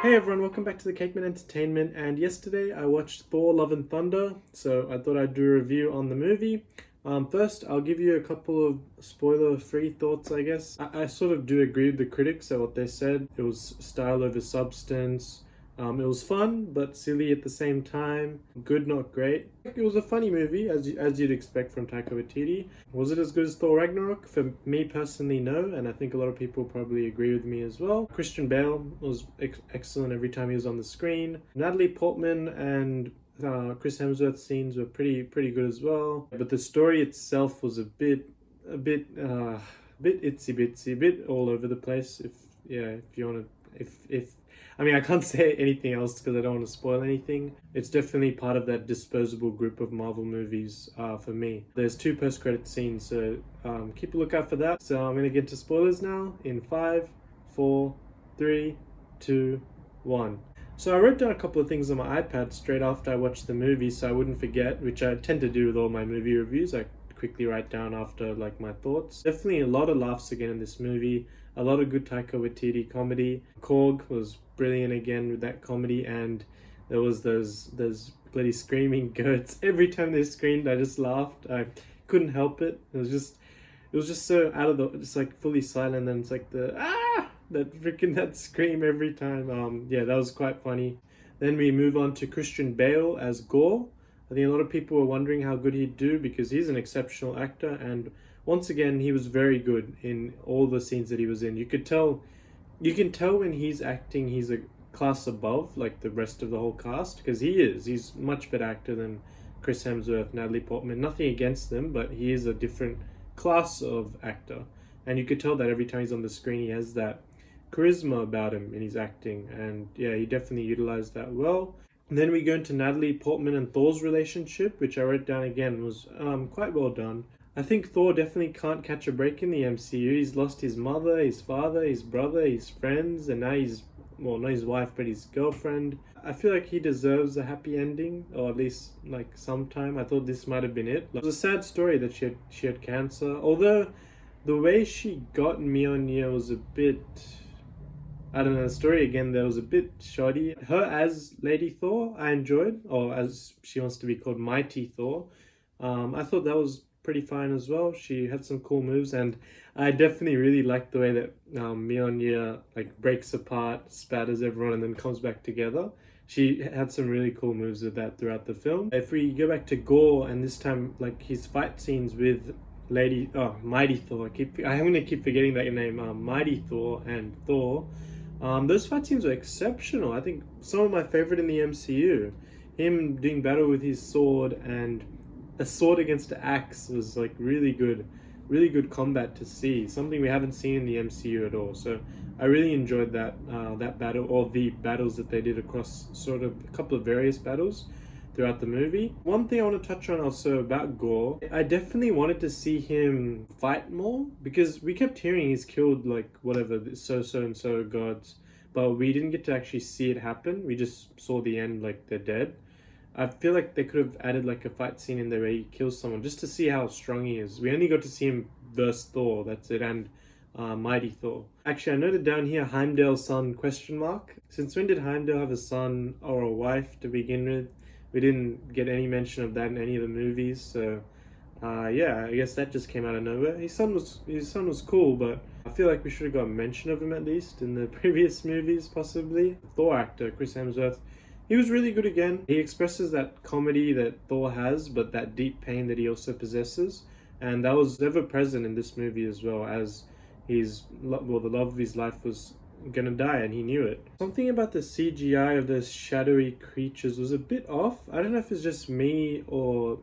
Hey everyone, welcome back to the Cakeman Entertainment. And yesterday I watched Thor: Love and Thunder, so I thought I'd do a review on the movie. First, I'll give you a couple of spoiler-free thoughts, I guess. I sort of do agree with the critics at what they said. It was style over substance. It was fun, but silly at the same time. Good, not great. It was a funny movie, as you'd expect from Taika Waititi. Was it as good as Thor Ragnarok? For me personally, no, and I think a lot of people probably agree with me as well. Christian Bale was excellent every time he was on the screen. Natalie Portman and Chris Hemsworth's scenes were pretty good as well. But the story itself was a bit itsy bitsy, a bit all over the place. If you want to, if I mean, I can't say anything else because I don't want to spoil anything. It's definitely part of that disposable group of Marvel movies for me. There's 2 post-credit scenes, so keep a lookout for that. So I'm going to get into spoilers now in 5, 4, 3, 2, 1. So I wrote down a couple of things on my iPad straight after I watched the movie so I wouldn't forget, which I tend to do with all my movie reviews. I quickly write down after like my thoughts. Definitely a lot of laughs again in this movie. A lot of good Taika Waititi comedy. Korg was brilliant again with that comedy, and there was those bloody screaming goats. Every time they screamed, I just laughed. I couldn't help it. It was just so out of the, just like fully silent, and it's like that scream every time. Yeah, that was quite funny. Then we move on to Christian Bale as Gore. I think a lot of people were wondering how good he'd do because he's an exceptional actor, and once again he was very good in all the scenes that he was in. You can tell when he's acting he's a class above like the rest of the whole cast, because he's much better actor than Chris Hemsworth, Natalie Portman. Nothing against them, but he is a different class of actor, and you could tell that every time he's on the screen he has that charisma about him in his acting, and yeah, he definitely utilized that well. And then we go into Natalie Portman and Thor's relationship, which I wrote down again was quite well done. I think Thor definitely can't catch a break in the MCU. He's lost his mother, his father, his brother, his friends, and now not his wife, but his girlfriend. I feel like he deserves a happy ending, or at least like sometime. I thought this might have been it. It was a sad story that she had cancer, although the way she got Mjolnir was a bit, I don't know, the story again there was a bit shoddy. Her as Lady Thor, I enjoyed, or as she wants to be called, Mighty Thor. I thought that was pretty fine as well. She had some cool moves, and I definitely really liked the way that Mjolnir like breaks apart, spatters everyone, and then comes back together. She had some really cool moves with that throughout the film. If we go back to Gore, and this time like his fight scenes with Mighty Thor. I'm gonna keep forgetting that name. Mighty Thor and Thor. Those fight scenes were exceptional. I think some of my favorite in the MCU. Him doing battle with his sword, and a sword against an axe was like really good combat to see. Something we haven't seen in the MCU at all. So I really enjoyed that battle, or the battles that they did across sort of a couple of various battles throughout the movie. One thing I want to touch on also about Gore, I definitely wanted to see him fight more, because we kept hearing he's killed like whatever so and so gods, but we didn't get to actually see it happen. We just saw the end, like they're dead. I feel like they could have added like a fight scene in there where he kills someone just to see how strong he is. We only got to see him verse Thor, that's it, and Mighty Thor. Actually, I noted down here Heimdall's son ? Since when did Heimdall have a son or a wife to begin with? We didn't get any mention of that in any of the movies, so yeah, I guess that just came out of nowhere. His son was cool, but I feel like we should have got mention of him at least in the previous movies, possibly. Thor actor Chris Hemsworth, he was really good again. He expresses that comedy that Thor has, but that deep pain that he also possesses, and that was ever present in this movie as well, as the love of his life was gonna die, and he knew it. Something about the CGI of those shadowy creatures was a bit off. I don't know if it's just me, or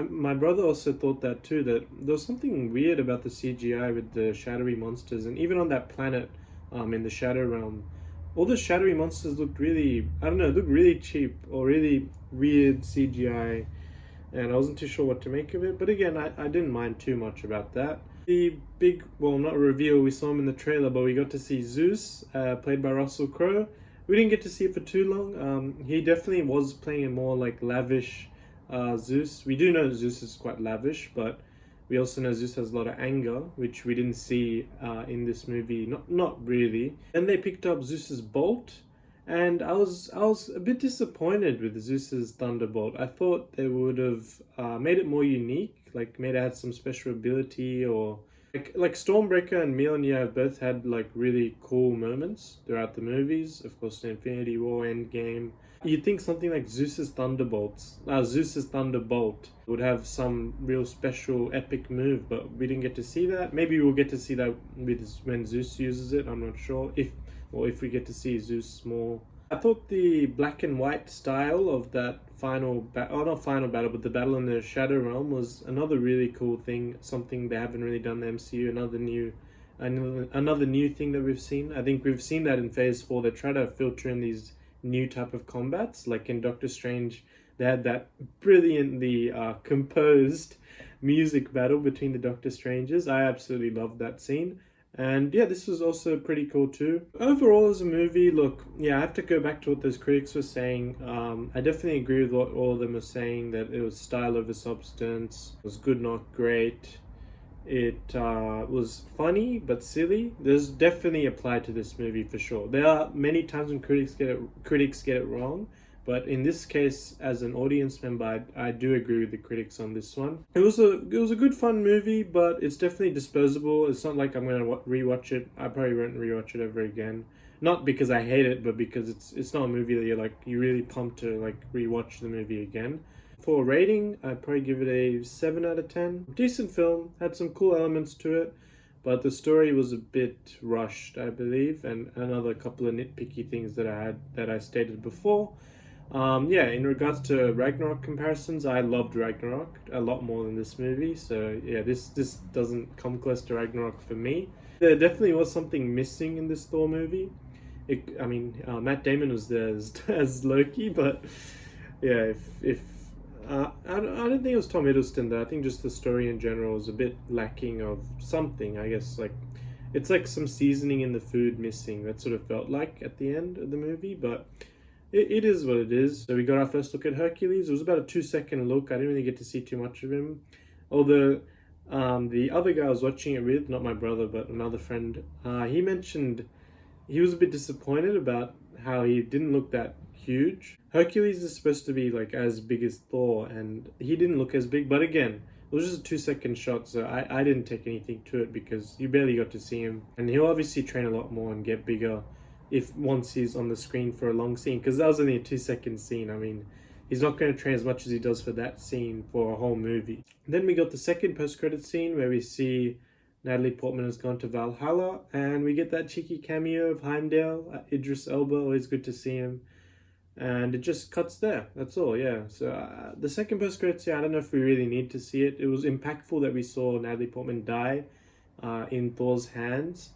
my brother also thought that too, that there was something weird about the CGI with the shadowy monsters, and even on that planet in the Shadow Realm, all the shadowy monsters looked really, I don't know, looked really cheap or really weird CGI, and I wasn't too sure what to make of it. But again, I didn't mind too much about that. The big, well, not a reveal, we saw him in the trailer, but we got to see Zeus, played by Russell Crowe. We didn't get to see it for too long. He definitely was playing a more like lavish Zeus. We do know Zeus is quite lavish, but we also know Zeus has a lot of anger, which we didn't see in this movie. Not really. Then they picked up Zeus's bolt, And I was a bit disappointed with Zeus's Thunderbolt. I thought they would have made it more unique, like made it had some special ability, or like Stormbreaker and Mjolnir have both had like really cool moments throughout the movies. Of course, the Infinity War, Endgame. You'd think something like Zeus's Thunderbolt would have some real special epic move, but we didn't get to see that. Maybe we'll get to see that with when Zeus uses it. I'm not sure if we get to see Zeus more. I thought the black and white style of that not final battle, but the battle in the Shadow Realm was another really cool thing. Something they haven't really done in the MCU. Another new thing that we've seen. I think we've seen that in Phase 4. They try to filter in these new type of combats, like in Doctor Strange. They had that brilliantly composed music battle between the Doctor Strangers. I absolutely loved that scene. And yeah, this was also pretty cool too. Overall, as a movie, look, yeah, I have to go back to what those critics were saying. I definitely agree with what all of them are saying, that it was style over substance, it was good, not great. It was funny but silly. There's definitely applied to this movie for sure. There are many times when critics get it wrong, but in this case, as an audience member, I do agree with the critics on this one. It was a good fun movie, but it's definitely disposable. It's not like I'm gonna rewatch it. I probably won't rewatch it ever again. Not because I hate it, but because it's not a movie that you're really pumped to like rewatch the movie again. For a rating, I'd probably give it a 7 out of 10. Decent film, had some cool elements to it, but the story was a bit rushed, I believe, and another couple of nitpicky things that I stated before. Yeah, in regards to Ragnarok comparisons, I loved Ragnarok a lot more than this movie. So yeah, this doesn't come close to Ragnarok for me. There definitely was something missing in this Thor movie. Matt Damon was there as Loki, but yeah, if I don't think it was Tom Hiddleston though. I think just the story in general was a bit lacking of something. I guess like it's like some seasoning in the food missing. That sort of felt like at the end of the movie, but it is what it is. So we got our first look at Hercules. It was about a 2 second look. I didn't really get to see too much of him. Although the other guy I was watching it with, not my brother, but another friend, he mentioned he was a bit disappointed about how he didn't look that huge. Hercules is supposed to be like as big as Thor, and he didn't look as big. But again, it was just a 2 second shot, so I didn't take anything to it because you barely got to see him. And he'll obviously train a lot more and get bigger if once he's on the screen for a long scene, because that was only a 2 second scene. I mean, he's not going to train as much as he does for that scene for a whole movie. Then we got the second post-credit scene where we see Natalie Portman has gone to Valhalla, and we get that cheeky cameo of Heimdall, Idris Elba. Always good to see him. And it just cuts there. That's all, yeah. So the second post-credit scene, I don't know if we really need to see it. It was impactful that we saw Natalie Portman die in Thor's hands,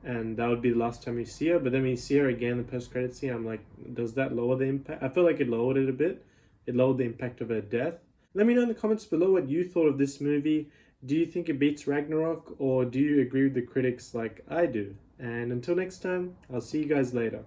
and that would be the last time we see her. But then we see her again in the post-credit scene. I'm like, does that lower the impact? I feel like it lowered it a bit. It lowered the impact of her death. Let me know in the comments below what you thought of this movie. Do you think it beats Ragnarok, or do you agree with the critics like I do? And until next time, I'll see you guys later.